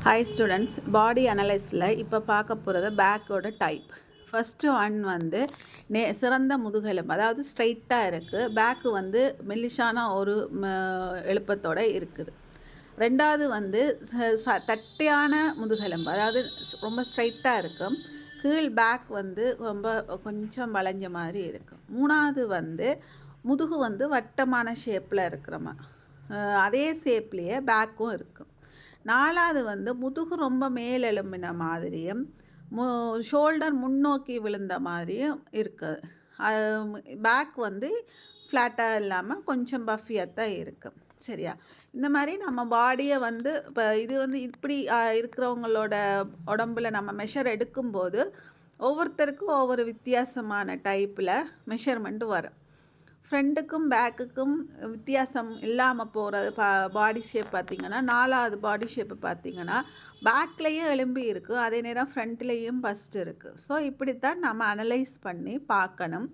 Hi students, பாடி அனலைஸில் இப்போ பார்க்க போகிறது பேக்கோட டைப். ஃபஸ்ட்டு ஒன் வந்து சிறந்த முதுகெலும்பு, அதாவது ஸ்ட்ரைட்டாக இருக்குது. பேக்கு வந்து மெல்லிஷான ஒரு எழுப்பத்தோடு இருக்குது. ரெண்டாவது வந்து தட்டையான முதுகெலும்பு, அதாவது ரொம்ப ஸ்ட்ரைட்டாக இருக்கும். கீழ் பேக் வந்து ரொம்ப கொஞ்சம் வளைஞ்ச மாதிரி இருக்கும். மூணாவது வந்து முதுகு வந்து வட்டமான ஷேப்பில் இருக்கிறோமா, அதே ஷேப்லேயே பேக்கும் இருக்கும். நாலாவது வந்து முதுகு ரொம்ப மேலெலும்பின மாதிரியும் ஷோல்டர் முன்னோக்கி விழுந்த மாதிரியும் இருக்குது. பேக் வந்து ஃப்ளாட்டாக இல்லாமல் கொஞ்சம் பஃபியாக தான் இருக்கும். சரியா? இந்த மாதிரி நம்ம பாடியை வந்து இப்போ இது வந்து இப்படி இருக்கிறவங்களோட உடம்பில் நம்ம மெஷர் எடுக்கும்போது ஒவ்வொருத்தருக்கும் ஒவ்வொரு வித்தியாசமான டைப்பில் மெஷர்மெண்ட் வரும். ஃப்ரண்ட்டுக்கும் பேக்குக்கும் வித்தியாசம் இல்லாமல் போகிறது பாடி ஷேப் பார்த்திங்கன்னா, நாலாவது பாடி ஷேப்பு பார்த்திங்கன்னா பேக்லேயும் எலும்பி இருக்குது, அதே நேரம் ஃப்ரண்ட்லேயும் பஸ்ட் இருக்குது. ஸோ இப்படித்தான் நம்ம அனலைஸ் பண்ணி பார்க்கணும்.